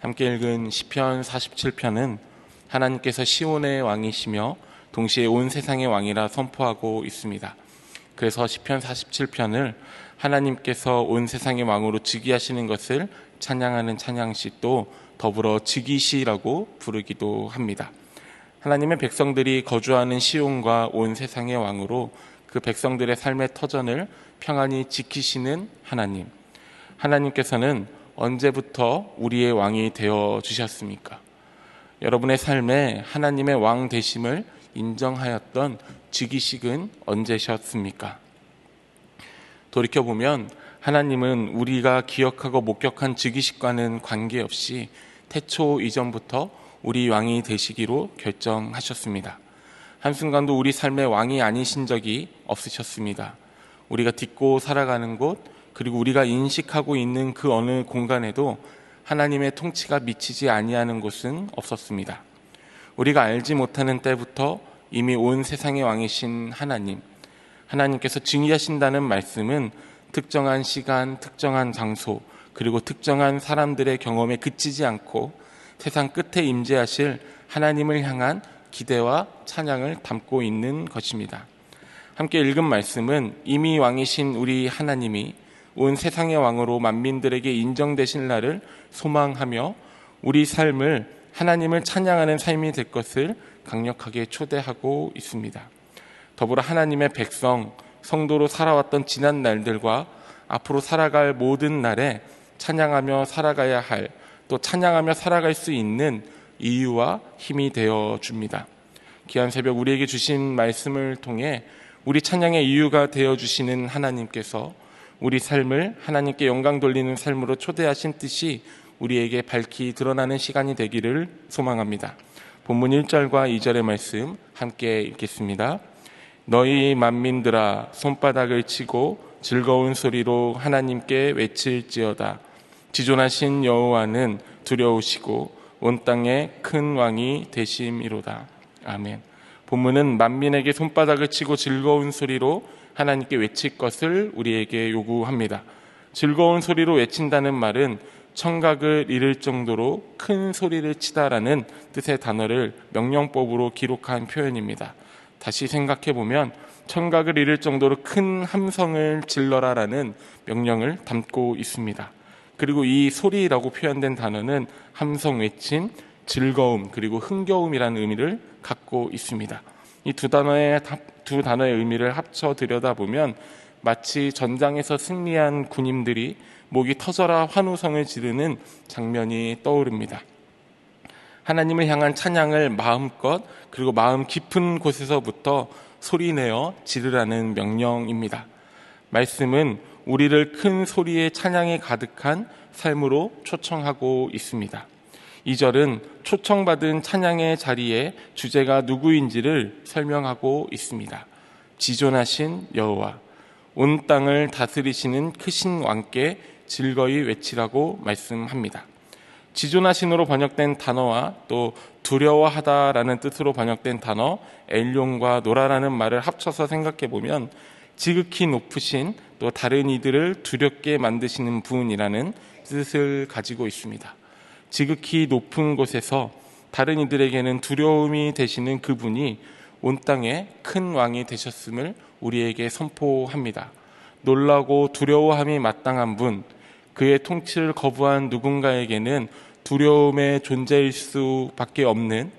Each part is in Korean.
함께 읽은 시편 47편은 하나님께서 시온의 왕이시며 동시에 온 세상의 왕이라 선포하고 있습니다. 그래서 시편 47편을 하나님께서 온 세상의 왕으로 즉위하시는 것을 찬양하는 찬양시, 또 더불어 즉위시라고 부르기도 합니다. 하나님의 백성들이 거주하는 시온과 온 세상의 왕으로 그 백성들의 삶의 터전을 평안히 지키시는 하나님, 하나님께서는 언제부터 우리의 왕이 되어 주셨습니까? 여러분의 삶에 하나님의 왕 되심을 인정하였던 즉위식은 언제셨습니까? 돌이켜보면 하나님은 우리가 기억하고 목격한 즉위식과는 관계없이 태초 이전부터 우리 왕이 되시기로 결정하셨습니다. 한순간도 우리 삶의 왕이 아니신 적이 없으셨습니다. 우리가 딛고 살아가는 곳, 그리고 우리가 인식하고 있는 그 어느 공간에도 하나님의 통치가 미치지 아니하는 곳은 없었습니다. 우리가 알지 못하는 때부터 이미 온 세상의 왕이신 하나님께서 증위하신다는 말씀은 특정한 시간, 특정한 장소, 그리고 특정한 사람들의 경험에 그치지 않고 세상 끝에 임재하실 하나님을 향한 기대와 찬양을 담고 있는 것입니다. 함께 읽은 말씀은 이미 왕이신 우리 하나님이 온 세상의 왕으로 만민들에게 인정되실 날을 소망하며 우리 삶을 하나님을 찬양하는 삶이 될 것을 강력하게 초대하고 있습니다. 더불어 하나님의 백성, 성도로 살아왔던 지난 날들과 앞으로 살아갈 모든 날에 찬양하며 살아가야 할, 또 찬양하며 살아갈 수 있는 이유와 힘이 되어 줍니다. 귀한 새벽 우리에게 주신 말씀을 통해 우리 찬양의 이유가 되어 주시는 하나님께서 우리 삶을 하나님께 영광 돌리는 삶으로 초대하신 뜻이 우리에게 밝히 드러나는 시간이 되기를 소망합니다. 본문 1절과 2절의 말씀 함께 읽겠습니다. 너희 만민들아 손바닥을 치고 즐거운 소리로 하나님께 외칠지어다. 지존하신 여호와는 두려우시고 온 땅에 큰 왕이 되심이로다. 아멘. 본문은 만민에게 손바닥을 치고 즐거운 소리로 하나님께 외칠 것을 우리에게 요구합니다. 즐거운 소리로 외친다는 말은 청각을 잃을 정도로 큰 소리를 치다라는 뜻의 단어를 명령법으로 기록한 표현입니다. 다시 생각해보면 청각을 잃을 정도로 큰 함성을 질러라라는 명령을 담고 있습니다. 그리고 이 소리라고 표현된 단어는 함성, 외침, 즐거움, 그리고 흥겨움이라는 의미를 갖고 있습니다. 이 두 단어의 의미를 합쳐 들여다보면 마치 전장에서 승리한 군인들이 목이 터져라 환호성을 지르는 장면이 떠오릅니다. 하나님을 향한 찬양을 마음껏, 그리고 마음 깊은 곳에서부터 소리내어 지르라는 명령입니다. 말씀은 우리를 큰 소리의 찬양에 가득한 삶으로 초청하고 있습니다. 2절은 초청받은 찬양의 자리에 주제가 누구인지를 설명하고 있습니다. 지존하신 여호와, 온 땅을 다스리시는 크신 왕께 즐거이 외치라고 말씀합니다. 지존하신으로 번역된 단어와 또 두려워하다라는 뜻으로 번역된 단어 엘용과 노라라는 말을 합쳐서 생각해보면 지극히 높으신, 또 다른 이들을 두렵게 만드시는 분이라는 뜻을 가지고 있습니다. 지극히 높은 곳에서 다른 이들에게는 두려움이 되시는 그분이 온 땅에 큰 왕이 되셨음을 우리에게 선포합니다. 놀라고 두려워함이 마땅한 분, 그의 통치를 거부한 누군가에게는 두려움의 존재일 수밖에 없는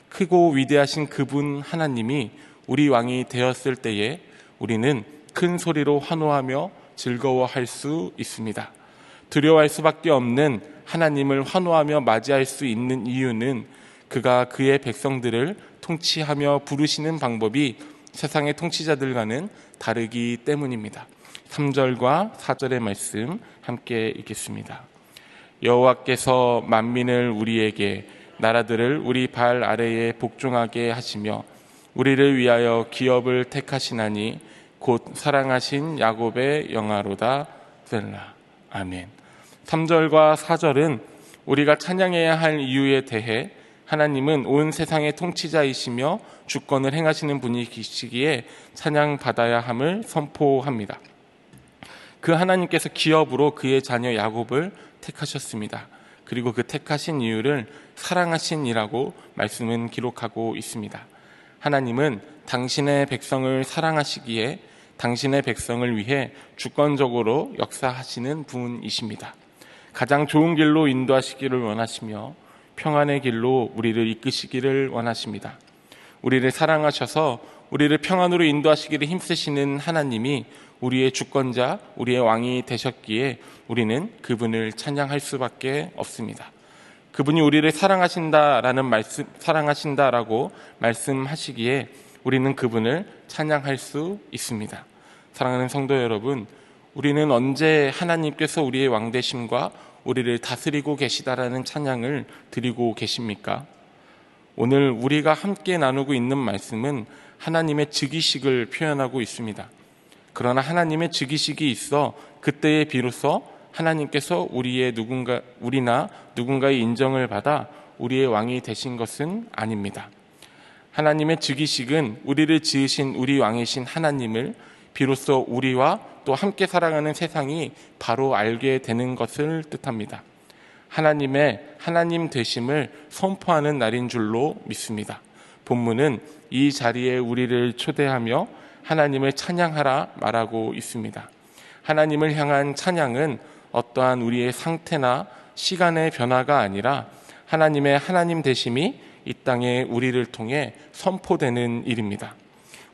크고 위대하신 그분 하나님이 우리 왕이 되었을 때에 우리는 큰 소리로 환호하며 즐거워할 수 있습니다. 두려워할 수밖에 없는 하나님을 환호하며 맞이할 수 있는 이유는 그가 그의 백성들을 통치하며 부르시는 방법이 세상의 통치자들과는 다르기 때문입니다. 3절과 4절의 말씀 함께 읽겠습니다. 여호와께서 만민을 우리에게, 나라들을 우리 발 아래에 복종하게 하시며 우리를 위하여 기업을 택하시나니 곧 사랑하신 야곱의 영화로다. 셀라. 아멘. 3절과 4절은 우리가 찬양해야 할 이유에 대해 하나님은 온 세상의 통치자이시며 주권을 행하시는 분이시기에 찬양받아야 함을 선포합니다. 그 하나님께서 기업으로 그의 자녀 야곱을 택하셨습니다. 그리고 그 택하신 이유를 사랑하신이라고 말씀은 기록하고 있습니다. 하나님은 당신의 백성을 사랑하시기에 당신의 백성을 위해 주권적으로 역사하시는 분이십니다. 가장 좋은 길로 인도하시기를 원하시며 평안의 길로 우리를 이끄시기를 원하십니다. 우리를 사랑하셔서 우리를 평안으로 인도하시기를 힘쓰시는 하나님이 우리의 주권자, 우리의 왕이 되셨기에 우리는 그분을 찬양할 수밖에 없습니다. 그분이 우리를 사랑하신다라고 말씀하시기에 우리는 그분을 찬양할 수 있습니다. 사랑하는 성도 여러분, 우리는 언제 하나님께서 우리의 왕 되심과 우리를 다스리고 계시다라는 찬양을 드리고 계십니까? 오늘 우리가 함께 나누고 있는 말씀은 하나님의 즉위식을 표현하고 있습니다. 그러나 하나님의 즉위식이 있어 그때에 비로소 하나님께서 우리나 누군가의 인정을 받아 우리의 왕이 되신 것은 아닙니다. 하나님의 즉위식은 우리를 지으신 우리 왕이신 하나님을 비로소 우리와 또 함께 살아가는 세상이 바로 알게 되는 것을 뜻합니다. 하나님의 하나님 되심을 선포하는 날인 줄로 믿습니다. 본문은 이 자리에 우리를 초대하며 하나님을 찬양하라 말하고 있습니다. 하나님을 향한 찬양은 어떠한 우리의 상태나 시간의 변화가 아니라 하나님의 하나님 되심이 이 땅에 우리를 통해 선포되는 일입니다.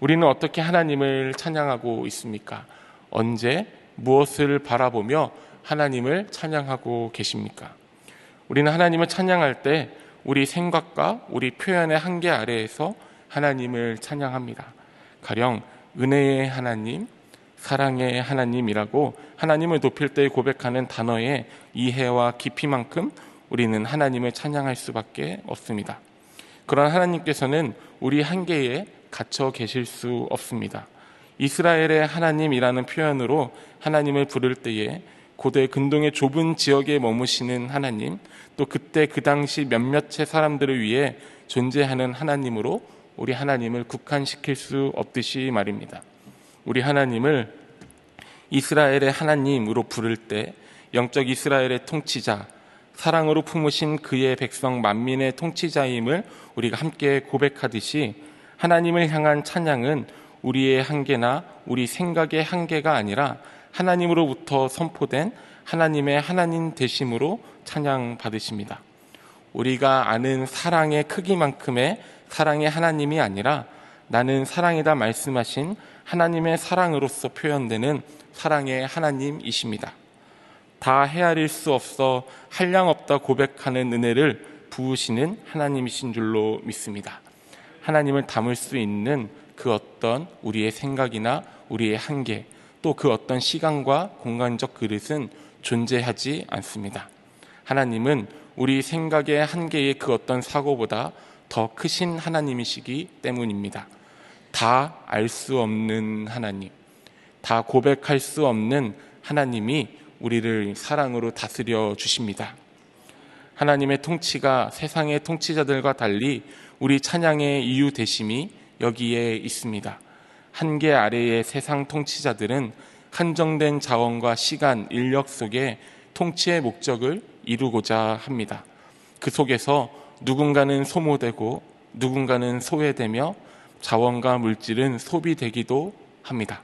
우리는 어떻게 하나님을 찬양하고 있습니까? 언제 무엇을 바라보며 하나님을 찬양하고 계십니까? 우리는 하나님을 찬양할 때 우리 생각과 우리 표현의 한계 아래에서 하나님을 찬양합니다. 가령 은혜의 하나님, 사랑의 하나님이라고 하나님을 높일 때 고백하는 단어의 이해와 깊이만큼 우리는 하나님을 찬양할 수밖에 없습니다. 그러나 하나님께서는 우리 한계에 갇혀 계실 수 없습니다. 이스라엘의 하나님이라는 표현으로 하나님을 부를 때에 고대 근동의 좁은 지역에 머무시는 하나님, 또 그때 그 당시 몇몇의 사람들을 위해 존재하는 하나님으로 우리 하나님을 국한시킬 수 없듯이 말입니다. 우리 하나님을 이스라엘의 하나님으로 부를 때 영적 이스라엘의 통치자, 사랑으로 품으신 그의 백성 만민의 통치자임을 우리가 함께 고백하듯이 하나님을 향한 찬양은 우리의 한계나 우리 생각의 한계가 아니라 하나님으로부터 선포된 하나님의 하나님 되심으로 찬양받으십니다. 우리가 아는 사랑의 크기만큼의 사랑의 하나님이 아니라 나는 사랑이다 말씀하신 하나님의 사랑으로서 표현되는 사랑의 하나님이십니다. 다 헤아릴 수 없어 한량없다 고백하는 은혜를 부으시는 하나님이신 줄로 믿습니다. 하나님을 담을 수 있는 그 어떤 우리의 생각이나 우리의 한계, 또 그 어떤 시간과 공간적 그릇은 존재하지 않습니다. 하나님은 우리 생각의 한계의 그 어떤 사고보다 더 크신 하나님이시기 때문입니다. 다 알 수 없는 하나님, 다 고백할 수 없는 하나님이 우리를 사랑으로 다스려 주십니다. 하나님의 통치가 세상의 통치자들과 달리 우리 찬양의 이유 되심이 여기에 있습니다. 한계 아래의 세상 통치자들은 한정된 자원과 시간, 인력 속에 통치의 목적을 이루고자 합니다. 그 속에서 누군가는 소모되고 누군가는 소외되며 자원과 물질은 소비되기도 합니다.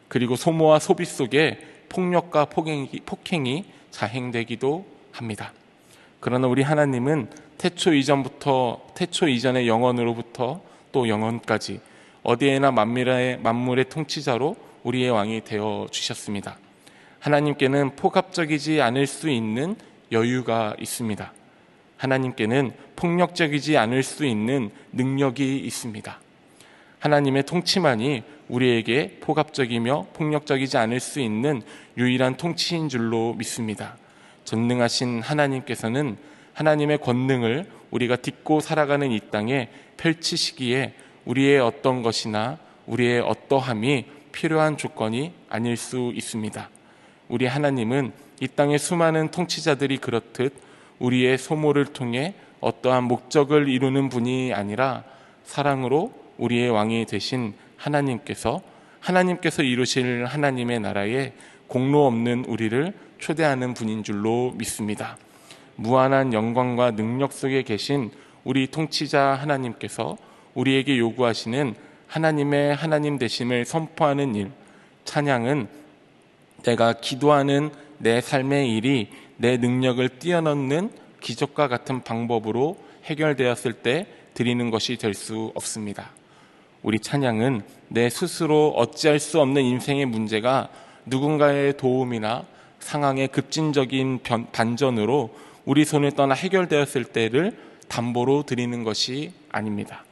그리고 소모와 소비 속에 폭력과 폭행이 자행되기도 합니다. 그러나 우리 하나님은 태초 이전의 영원으로부터 또 영원까지 어디에나 만물의 통치자로 우리의 왕이 되어 주셨습니다. 하나님께는 포갑적이지 않을 수 있는 여유가 있습니다. 하나님께는 폭력적이지 않을 수 있는 능력이 있습니다. 하나님의 통치만이 우리에게 포갑적이며 폭력적이지 않을 수 있는 유일한 통치인 줄로 믿습니다. 전능하신 하나님께서는 하나님의 권능을 우리가 딛고 살아가는 이 땅에 펼치시기에 우리의 어떤 것이나 우리의 어떠함이 필요한 조건이 아닐 수 있습니다. 우리 하나님은 이 땅의 수많은 통치자들이 그렇듯 우리의 소모를 통해 어떠한 목적을 이루는 분이 아니라 사랑으로 우리의 왕이 되신 하나님께서 이루실 하나님의 나라에 공로 없는 우리를 초대하는 분인 줄로 믿습니다. 무한한 영광과 능력 속에 계신 우리 통치자 하나님께서 우리에게 요구하시는 하나님의 하나님 되심을 선포하는 일, 찬양은 내가 기도하는 내 삶의 일이 내 능력을 뛰어넘는 기적과 같은 방법으로 해결되었을 때 드리는 것이 될 수 없습니다. 우리 찬양은 내 스스로 어찌할 수 없는 인생의 문제가 누군가의 도움이나 상황의 급진적인 반전으로 우리 손을 떠나 해결되었을 때를 담보로 드리는 것이 아닙니다.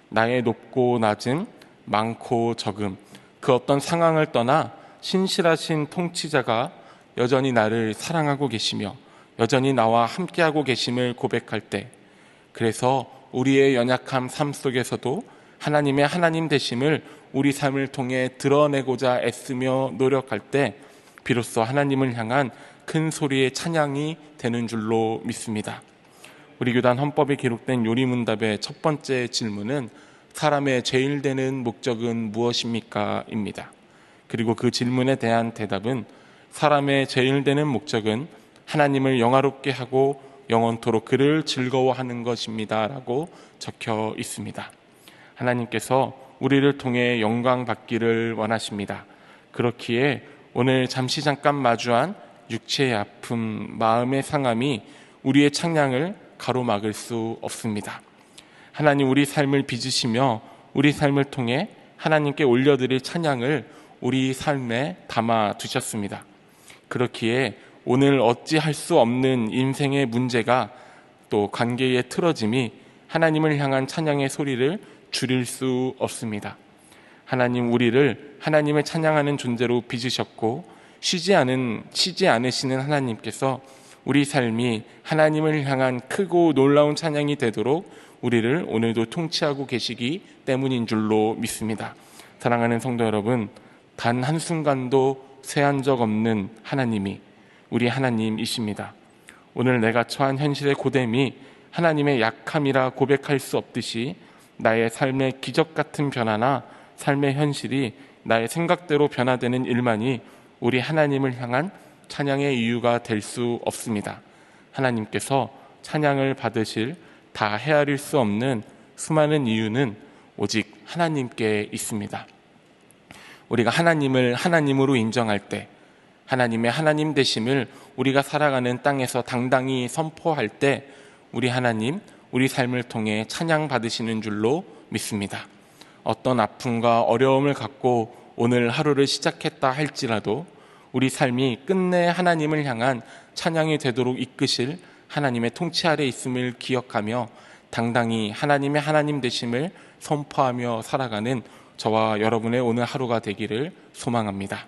나의 높고 낮음, 많고 적음, 그 어떤 상황을 떠나 신실하신 통치자가 여전히 나를 사랑하고 계시며 여전히 나와 함께하고 계심을 고백할 때, 그래서 우리의 연약함 삶 속에서도 하나님의 하나님 되심을 우리 삶을 통해 드러내고자 애쓰며 노력할 때 비로소 하나님을 향한 큰 소리의 찬양이 되는 줄로 믿습니다. 우리 교단 헌법에 기록된 요리문답의 첫 번째 질문은 사람의 제일 되는 목적은 무엇입니까? 입니다. 그리고 그 질문에 대한 대답은 사람의 제일 되는 목적은 하나님을 영화롭게 하고 영원토록 그를 즐거워하는 것입니다 라고 적혀 있습니다. 하나님께서 우리를 통해 영광 받기를 원하십니다. 그렇기에 오늘 잠깐 마주한 육체의 아픔, 마음의 상함이 우리의 찬양을 가로막을 수 없습니다. 하나님 우리 삶을 빚으시며 우리 삶을 통해 하나님께 올려드릴 찬양을 우리 삶에 담아 두셨습니다. 그렇기에 오늘 어찌할 수 없는 인생의 문제가 또 관계의 틀어짐이 하나님을 향한 찬양의 소리를 줄일 수 없습니다. 하나님 우리를 하나님을 찬양하는 존재로 빚으셨고 쉬지 않으시는 하나님께서 우리 삶이 하나님을 향한 크고 놀라운 찬양이 되도록 우리를 오늘도 통치하고 계시기 때문인 줄로 믿습니다. 사랑하는 성도 여러분, 단 한순간도 쇠한 적 없는 하나님이 우리 하나님이십니다. 오늘 내가 처한 현실의 고됨이 하나님의 약함이라 고백할 수 없듯이 나의 삶의 기적 같은 변화나 삶의 현실이 나의 생각대로 변화되는 일만이 우리 하나님을 향한 찬양의 이유가 될 수 없습니다. 하나님께서 찬양을 받으실 다 헤아릴 수 없는 수많은 이유는 오직 하나님께 있습니다. 우리가 하나님을 하나님으로 인정할 때, 하나님의 하나님 되심을 우리가 살아가는 땅에서 당당히 선포할 때 우리 하나님, 우리 삶을 통해 찬양 받으시는 줄로 믿습니다. 어떤 아픔과 어려움을 갖고 오늘 하루를 시작했다 할지라도 우리 삶이 끝내 하나님을 향한 찬양이 되도록 이끄실 하나님의 통치 아래 있음을 기억하며 당당히 하나님의 하나님 되심을 선포하며 살아가는 저와 여러분의 오늘 하루가 되기를 소망합니다.